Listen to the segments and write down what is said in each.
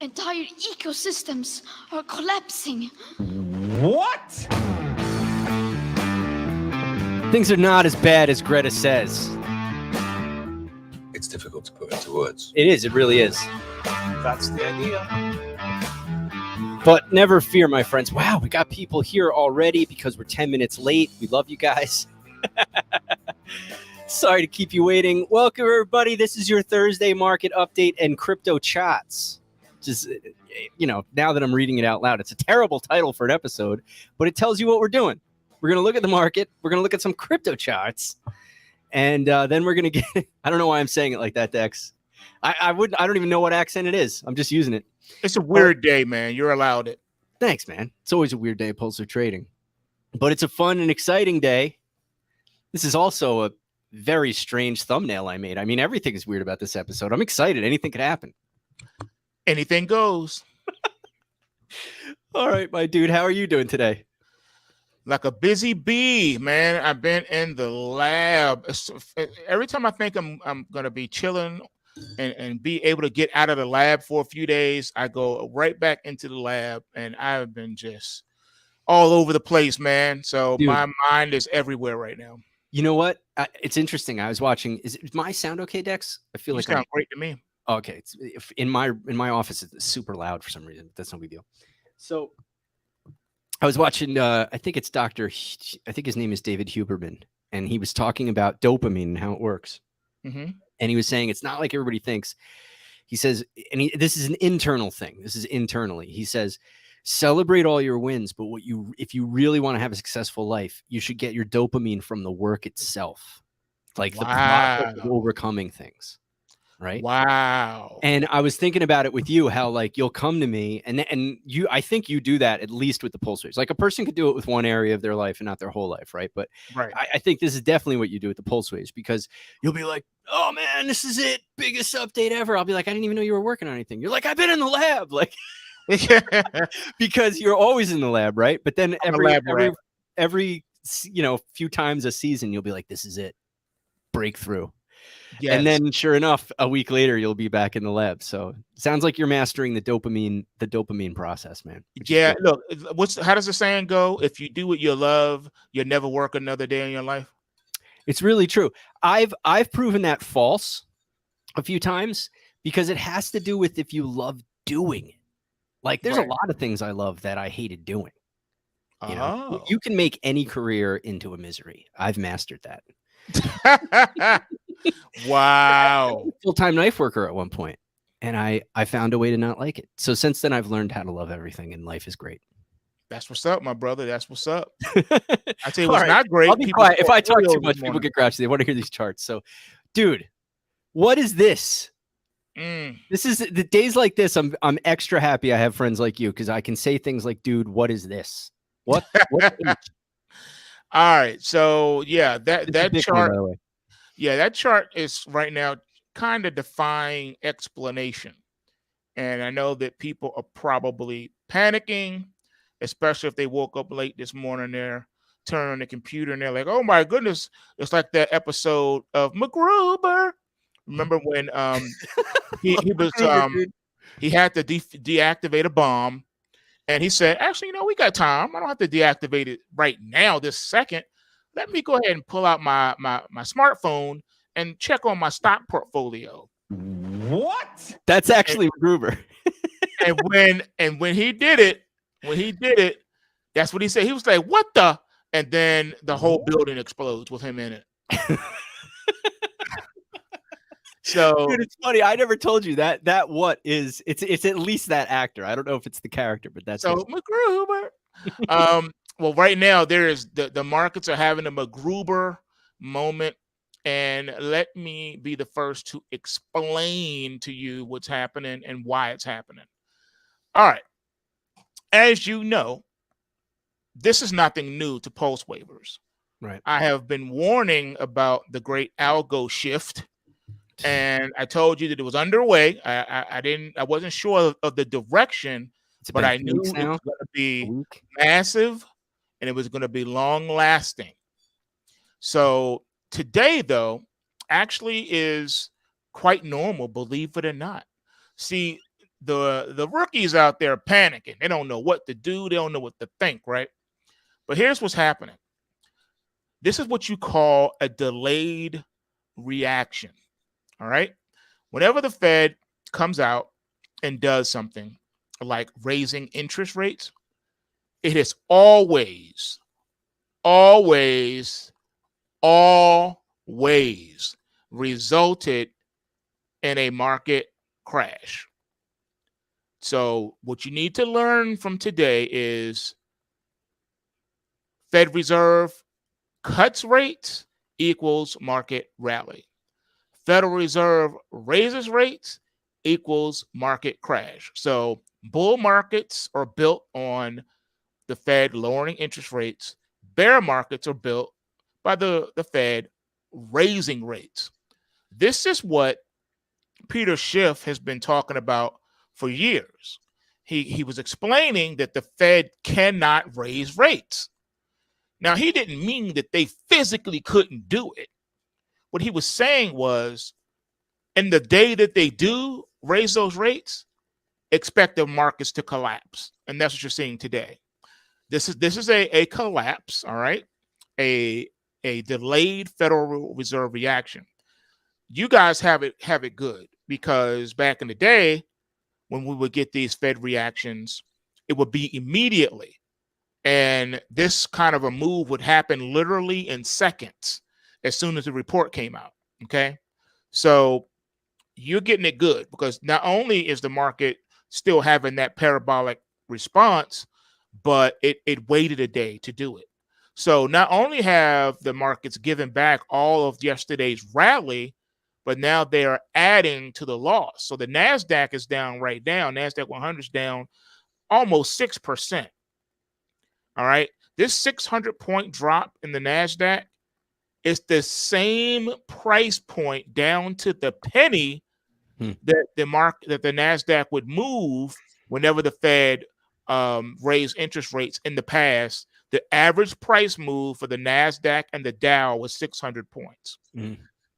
Entire ecosystems are collapsing. What? Things are not as bad as Greta says. It's difficult to put into words. It is. It really is. That's the idea. But never fear, my friends. Wow, we got people here already because we're 10 minutes late. We love you guys. Sorry to keep you waiting. Welcome, everybody. This is your Thursday market update and crypto chats. Just, now that I'm reading it out loud, it's a terrible title for an episode, but it tells you what we're doing. We're going to look at the market. We're going to look at some crypto charts. And then we're going to get, I don't know why I'm saying it like that, Dex. I don't even know what accent it is. I'm just using it. It's a weird day, man. You're allowed it. Thanks, man. It's always a weird day of PulseWave trading, but it's a fun and exciting day. This is also a very strange thumbnail I made. I mean, everything is weird about this episode. I'm excited. Anything could happen. Anything goes. All right, my dude. How are you doing today? Like a busy bee, man. I've been in the lab. Every time I think I'm going to be chilling and be able to get out of the lab for a few days, I go right back into the lab, and I've been just all over the place, man. So dude, my mind is everywhere right now. You know what? It's interesting. I was watching. Is my sound okay, Dex? I feel like sound great to me. Okay, it's in my office. It's super loud for some reason. That's no big deal. So I was watching. I think it's I think his name is David Huberman, and he was talking about dopamine and how it works. Mm-hmm. And he was saying it's not like everybody thinks. He says, and this is an internal thing. This is internally. He says, celebrate all your wins, but if you really want to have a successful life, you should get your dopamine from the work itself, like the process of overcoming things. Right. Wow. And I was thinking about it with you, how like you'll come to me and you, I think you do that at least with the PulseWaves. Like a person could do it with one area of their life and not their whole life. Right. But right. I think this is definitely what you do with the PulseWaves, because you'll be like, oh man, this is it. Biggest update ever. I'll be like, I didn't even know you were working on anything. You're like, I've been in the lab. Like, because you're always in the lab. Right. But then every few times a season, you'll be like, this is it. Breakthrough. Yes. And then sure enough, a week later, you'll be back in the lab. So it sounds like you're mastering the dopamine process, man. Yeah. Look, how does the saying go? If you do what you love, you'll never work another day in your life. It's really true. I've proven that false a few times, because it has to do with if you love doing it. Like there's a lot of things I love that I hated doing. You know, you can make any career into a misery. I've mastered that. Wow. Full-time knife worker at one point, and I found a way to not like it. So since then, I've learned how to love everything, and life is great. That's what's up, my brother. That's what's up. I tell you what's not great. I'll be quiet. If I talk too much, people get grouchy. They want to hear these charts. So, dude, what is this? This is the days like this. I'm extra happy I have friends like you, because I can say things like, dude, what is this? What All right. So yeah, that chart. Yeah, that chart is right now kind of defying explanation. And I know that people are probably panicking, especially if they woke up late this morning, they're turning on the computer and they're like, oh my goodness, it's like that episode of MacGruber. Remember when he had to deactivate a bomb, and he said, actually, we got time. I don't have to deactivate it right now, this second. Let me go ahead and pull out my smartphone and check on my stock portfolio. What? That's actually Gruber. and when he did it, that's what he said. He was like, "What the?" And then the whole building explodes with him in it. So, dude, it's funny. I never told you that. It's at least that actor. I don't know if it's the character, but that's so MacGruber. Well, right now there is the markets are having a MacGruber moment, and let me be the first to explain to you what's happening and why it's happening. All right, as you know, this is nothing new to PulseWavers. Right. I have been warning about the great algo shift, and I told you that it was underway. I wasn't sure of the direction, but I knew it was going to be massive. And it was going to be long lasting. So today, though, actually is quite normal, believe it or not. See, the rookies out there are panicking. They don't know what to do. They don't know what to think, right? But here's what's happening. This is what you call a delayed reaction. All right. Whenever the Fed comes out and does something like raising interest rates, it has always resulted in a market crash. So what you need to learn from today is Fed Reserve cuts rates equals market rally. Federal Reserve raises rates equals market crash. So bull markets are built on the Fed lowering interest rates. Bear markets are built by the Fed raising rates. This is what Peter Schiff has been talking about for years. He was explaining that the Fed cannot raise rates. Now, he didn't mean that they physically couldn't do it. What he was saying was, in the day that they do raise those rates, expect the markets to collapse. And that's what you're seeing today. This is a collapse, all right? A delayed Federal Reserve reaction. You guys have it good, because back in the day, when we would get these Fed reactions, it would be immediately. And this kind of a move would happen literally in seconds as soon as the report came out. Okay. So you're getting it good, because not only is the market still having that parabolic response, but it waited a day to do it. So not only have the markets given back all of yesterday's rally, but now they are adding to the loss. So the NASDAQ is down right now. NASDAQ 100 is down almost 6%. All right. This 600-point drop in the NASDAQ is the same price point down to the penny that the NASDAQ would move whenever the Fed raised interest rates in the past. The average price move for the NASDAQ and the Dow was 600 points.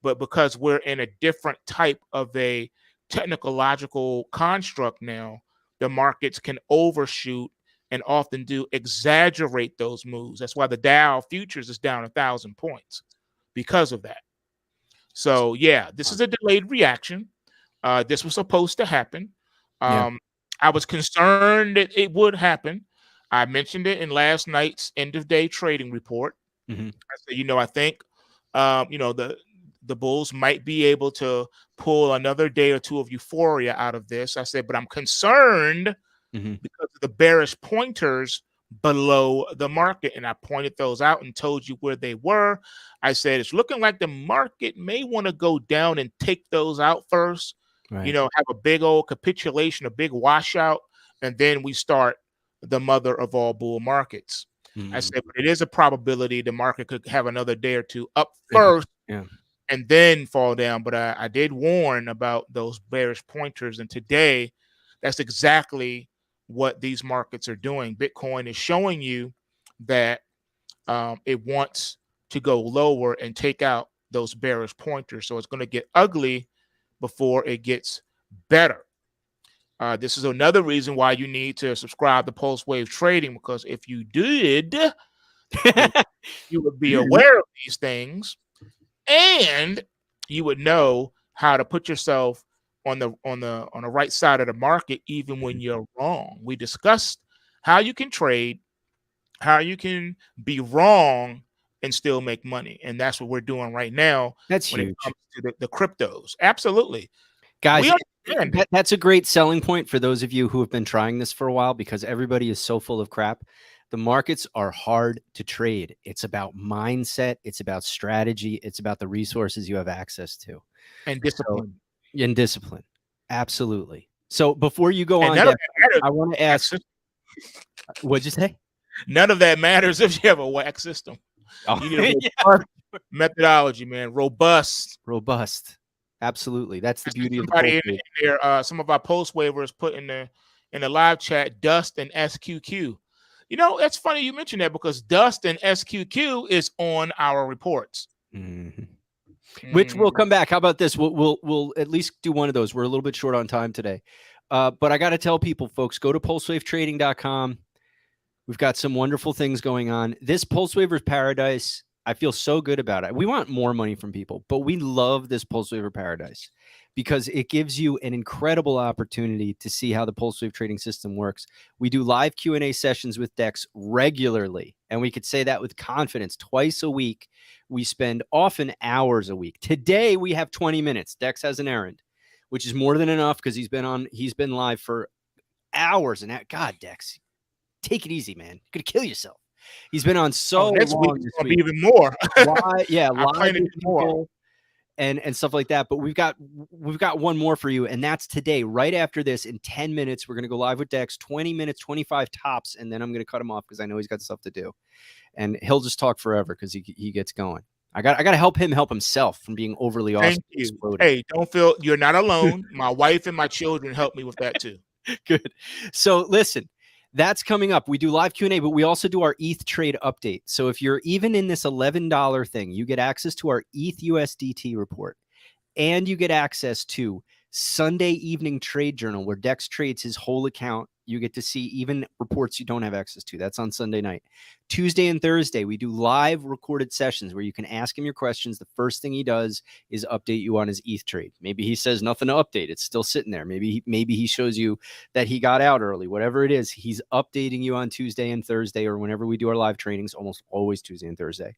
But because we're in a different type of a technological construct now, the markets can overshoot and often do exaggerate those moves. That's why the Dow futures is down 1,000 points because of that. So yeah, this is a delayed reaction. This was supposed to happen. I was concerned that it would happen. I mentioned it in last night's end of day trading report. I said, I think, the bulls might be able to pull another day or two of euphoria out of this. I said, but I'm concerned because of the bearish pointers below the market. And I pointed those out and told you where they were. I said, it's looking like the market may want to go down and take those out first, have a big old capitulation, a big washout, and then we start the mother of all bull markets. I said, but it is a probability the market could have another day or two up first and then fall down. But I did warn about those bearish pointers. And today, that's exactly what these markets are doing. Bitcoin is showing you that it wants to go lower and take out those bearish pointers. So it's going to get ugly before it gets better. This is another reason why you need to subscribe to PulseWave Trading, because if you did, you would be aware of these things, and you would know how to put yourself on the right side of the market, even when you're wrong. We discussed how you can trade, how you can be wrong and still make money, and that's what we're doing right now. That's when huge. It comes to the cryptos. Absolutely, guys. That's a great selling point for those of you who have been trying this for a while, because everybody is so full of crap. The markets are hard to trade. It's about mindset. It's about strategy. It's about the resources you have access to. And discipline. And discipline. Absolutely. So before you go on, I want to ask, what'd you say? None of that matters if you have a whack system. You need a methodology, man. Robust. Absolutely. That's the beauty of the somebody in there. Some of our post waivers put in the live chat, Dust and SQQ. That's funny you mentioned that, because Dust and SQQ is on our reports. Which we'll come back. How about this? We'll at least do one of those. We're a little bit short on time today. But I got to tell people, folks, go to pulsewavetrading.com. We've got some wonderful things going on. This PulseWaver Paradise, I feel so good about it. We want more money from people, but we love this PulseWaver Paradise because it gives you an incredible opportunity to see how the PulseWave trading system works. We do live Q&A sessions with Dex regularly, and we could say that with confidence. Twice a week, we spend often hours a week. Today, we have 20 minutes. Dex has an errand, which is more than enough because he's been live for hours. And God, Dex, take it easy, man. You're going to kill yourself. He's been on so next long. Week, this week. Be even more. Live more. And stuff like that. But we've got one more for you, and that's today. Right after this, in 10 minutes, we're going to go live with Dex. 20 minutes, 25 tops, and then I'm going to cut him off because I know he's got stuff to do, and he'll just talk forever because he gets going. I got to help him help himself from being overly awesome. Thank you. Hey, don't feel you're not alone. My wife and my children help me with that too. Good. So listen. That's coming up. We do live Q&A, but we also do our ETH trade update. So if you're even in this $11 thing, you get access to our ETH USDT report, and you get access to Sunday evening trade journal where Dex trades his whole account. You get to see even reports you don't have access to. That's on Sunday night. Tuesday and Thursday, we do live recorded sessions where you can ask him your questions. The first thing he does is update you on his ETH trade. Maybe he says nothing to update. It's still sitting there. Maybe he shows you that he got out early. Whatever it is, he's updating you on Tuesday and Thursday, or whenever we do our live trainings, almost always Tuesday and Thursday.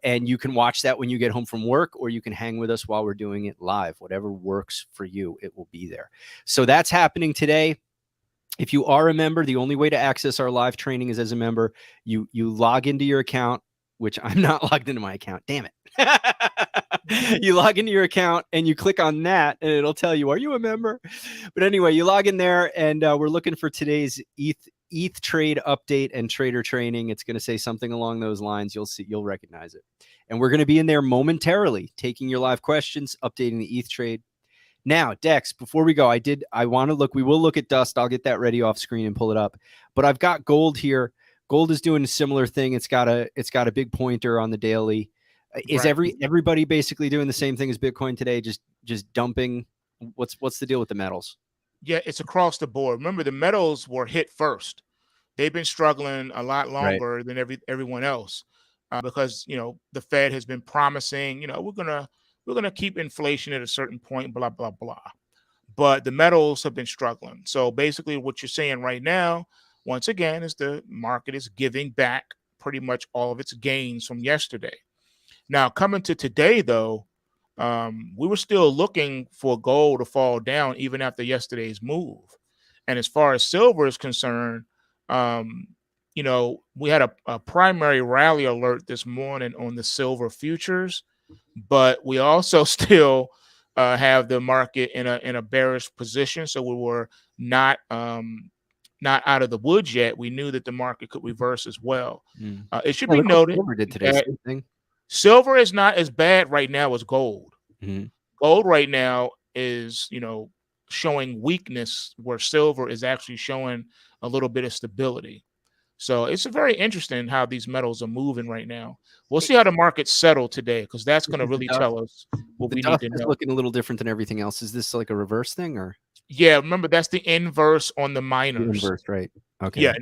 And you can watch that when you get home from work, or you can hang with us while we're doing it live. Whatever works for you, it will be there. So that's happening today. If you are a member, the only way to access our live training is as a member. You log into your account, which I'm not logged into my account. Damn it. You log into your account and you click on that and it'll tell you, are you a member? But anyway, you log in there, and we're looking for today's ETH trade update and trader training. It's going to say something along those lines. You'll recognize it. And we're going to be in there momentarily, taking your live questions, updating the ETH trade. Now, Dex, before we go, we will look at Dust. I'll get that ready off screen and pull it up. But I've got gold here. Gold is doing a similar thing. It's got a big pointer on the daily. Is everybody basically doing the same thing as Bitcoin today? Just dumping? What's the deal with the metals? Yeah, it's across the board. Remember, the metals were hit first. They've been struggling a lot longer than everyone else because the Fed has been promising, we're gonna keep inflation at a certain point, blah blah blah. But the metals have been struggling. So basically, what you're saying right now, once again, is the market is giving back pretty much all of its gains from yesterday. Now, coming to today, though, we were still looking for gold to fall down even after yesterday's move. And as far as silver is concerned, we had a primary rally alert this morning on the silver futures, but we also still have the market in a bearish position. So we were not out of the woods yet. We knew that the market could reverse as well. It should be noted that silver is not as bad right now as gold. Mm-hmm. Gold right now is, showing weakness, where silver is actually showing a little bit of stability. So it's very interesting how these metals are moving right now. We'll see how the markets settle today, because that's going to really tell us what we need to know. It's looking a little different than everything else. Is this like a reverse thing, or? Yeah, remember that's the inverse on the miners. The inverse, right? Okay. Yeah,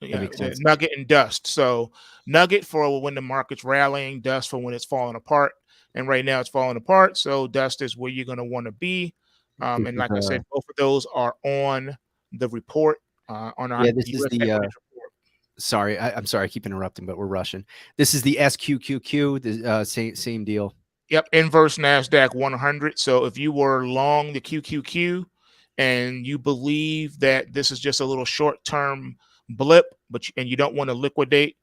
nugget and dust. So nugget for when the market's rallying, dust for when it's falling apart. And right now it's falling apart. So dust is where you're going to want to be. And like I said, both of those are on the report. On our this is the report. Sorry, I'm sorry, I keep interrupting, but we're rushing. This is the SQQQ, the same deal. Yep, inverse NASDAQ 100. So if you were long the QQQ and you believe that this is just a little short-term blip, and you don't want to liquidate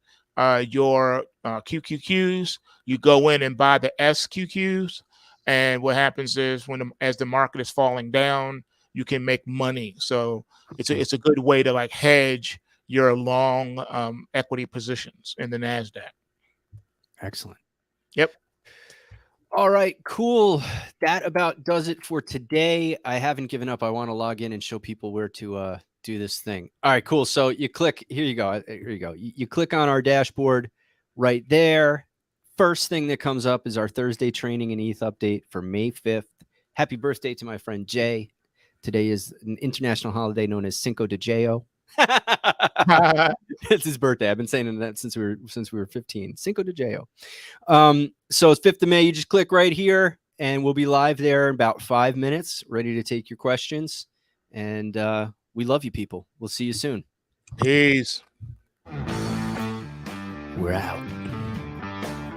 your QQQs, you go in and buy the SQQs. And what happens is as the market is falling down, you can make money. So it's a good way to hedge your long equity positions in the NASDAQ. Excellent. Yep. All right, cool. That about does it for today. I haven't given up. I want to log in and show people where to do this thing. All right, cool. So you click, here you go. You click on our dashboard right there. First thing that comes up is our Thursday training and ETH update for May 5th. Happy birthday to my friend Jay. Today is an international holiday known as Cinco de Mayo. It's his birthday. I've been saying that since we were 15. Cinco de Mayo. So it's 5th of May. You just click right here, and we'll be live there in about 5 minutes, ready to take your questions. And we love you, people. We'll see you soon. Peace. We're out.